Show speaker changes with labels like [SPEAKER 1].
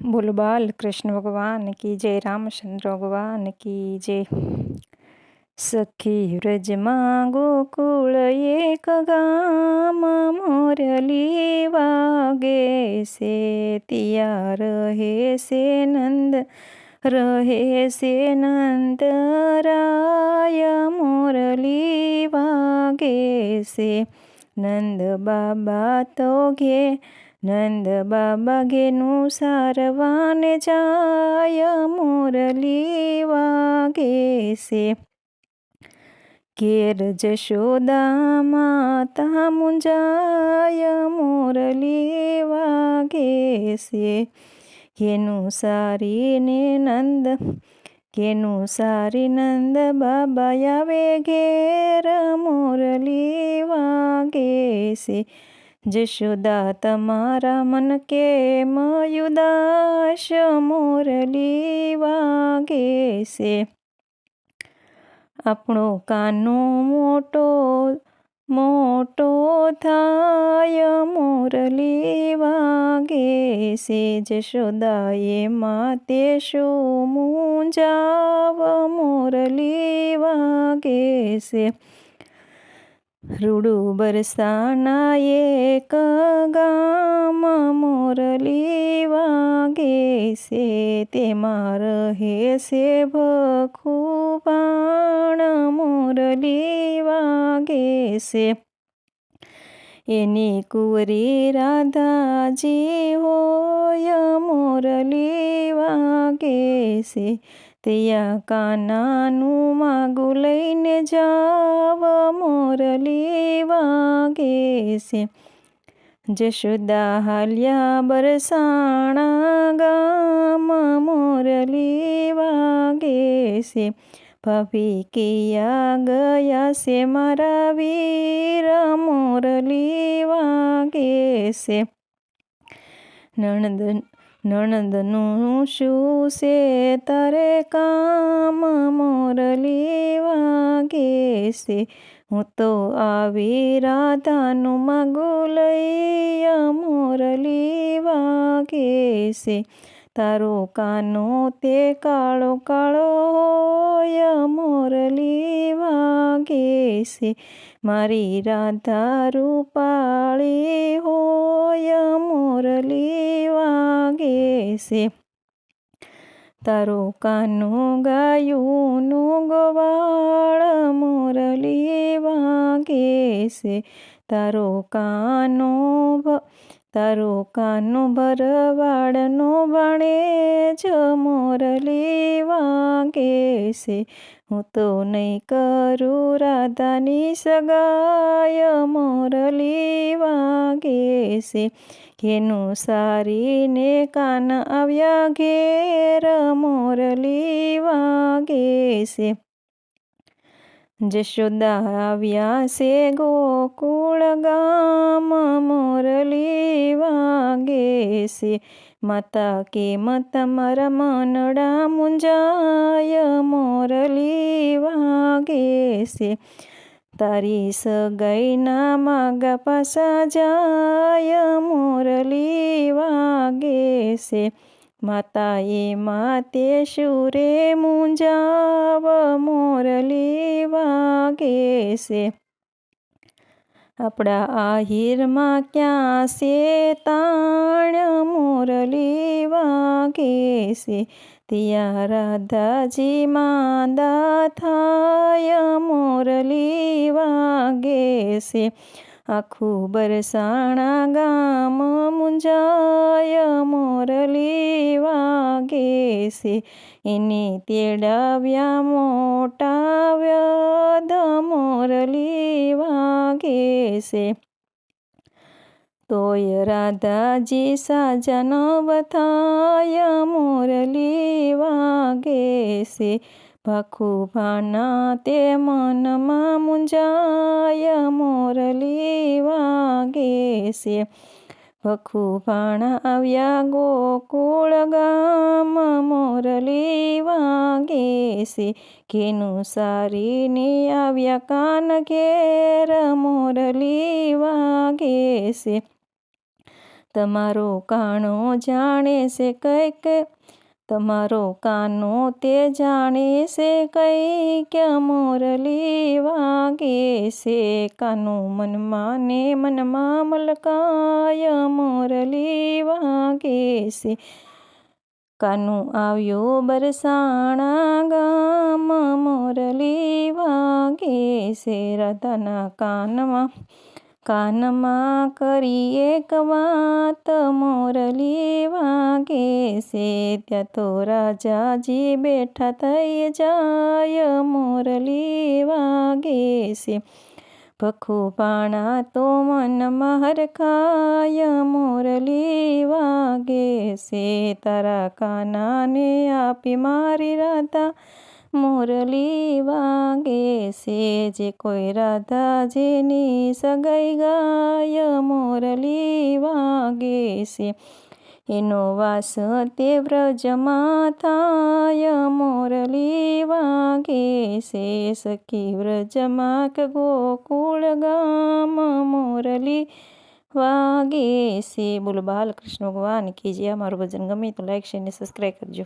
[SPEAKER 1] बोलो बाल कृष्ण भगवान की जय, रामचंद्र भगवान की जय। सखी व्रजમાં ગોકુળ એક ગામ, મોરલી વાગે છે ત્યાં રહે છે નંદ રાય, મોરલી વાગે છે નંદ બાબા ઘેનું સારવાને જાય, મોરલી વાગે છે ઘેર જશોદા માતા મુંજાય, મોરલી વાગે છે ઘેનું સારી નંદ બાબા આવે ઘેર, મોરલી વાગે છે જશોદા તમારા મન કેમ ઉદાસ, મોરલી વાગે છે આપણો કાનો મોટો થાય, મોરલી વાગે છે જશોદાએ માતે શું મૂંઝાવ, મોરલી વાગે છે રૂડું બરસાના એક ગામ, મોરલી વાગે છે તેમાં રહે છે ભખુબાણ, મોરલી વાગે છે એની કુંવરી રાધાજી હોય, મોરલી વાગે છે ત્યાં કાનાનું માગું લઈને જાવ, મોરલી વાગે છે જશોદા હાલ્યા બરસાણા ગામ, મોરલી વાગે છે ભાભી કિયા ગયા છે મારા વીર, મોરલી વાગે છે નણંદનું શું છે તારે કામ, મોરલી વાગે છે હું તો આવી રાધાનું માગું લઈ, મોરલી વાગે છે તારો કાનો તે કાળો હોય, મોરલી વાગે છે મારી રાધા રૂપાળી હોય, મોરલી વાગે છે તારો કાનો ગાયુંનું ગોવાળ, મોરલી વાગે છે તારો કાનો ભરવાડનો ભણેજ, મોરલી વાગે છે હું તો નહીં કરું રાધાની સગાય, મોરલી વાગે છે ઘેનું સારીને કાન આવ્યા ઘેર, મોરલી વાગે છે જશોદા આવ્યા છે ગોકુળ ગામ, મોરલી વાગે છે માતા કેમ તમારા મનડા મુંજાય, મોરલી વાગે છે તારી સગાઈના માગા પાસા જાય, મોરલી વાગે છે માતાએ માતે શુરે મૂંઝાવ, મોરલી વાગે છે આપણા આહિરમાં ક્યાં છે તાણ, મોરલી વાગે છે ત્યાં રાધાજી માંદા થાય, મોરલી વાગે છે આખું બરસાણા ગામ મુંજાય, મોરલી વાગે છે એને તેડાવ્યા મોટા વ્યધ, મોરલી વાગે છે તોય રાધાજી સાજા ન થાય, મોરલી વાગે છે ભખુભાના તે મનમાં મુંજાય, મોરલી વાગે છે ભખુભાણા આવ્યા ગોકુળ ગામ, મોરલી વાગે છે ઘેનું સારીને આવ્યા કાન ઘેર, મોરલી વાગે છે તમારો કાનો જાણે છે કંઈક, તમારો કાનો તે જાણે છે કંઈક, મોરલી વાગે છે કાનું મનમાં ને મનમાં મલકાય, મોરલી વાગે છે. કાનું આવ્યો બરસાણા ગામ, મોરલી વાગે છે રાધાના કાનમાં કરી એક વાત, મોરલી વાગે છે. ત્યાં તો રાજાજી બેઠા થઈ જાય, મોરલી વાગે છે. ભખુ પાણા તો મનમાં હરખાય, મોરલી વાગે છે. તારા કાનાને આપી મારી રાધા, મોરલી વાગે છે. જે કોઈ રાધાજીની સગાઈ ગાય, મોરલી વાગે છે. એનો વાસ તે વ્રજમાં થાય, મોરલી વાગે છે. સખી વ્રજમાં કે ગોકુળ ગામ, મોરલી વાગે છે. બોલો બાલકૃષ્ણ ભગવાન કી જય. અમારું ભજન ગમે તો લાઈક શેર ને સબસ્ક્રાઈબ કરજો.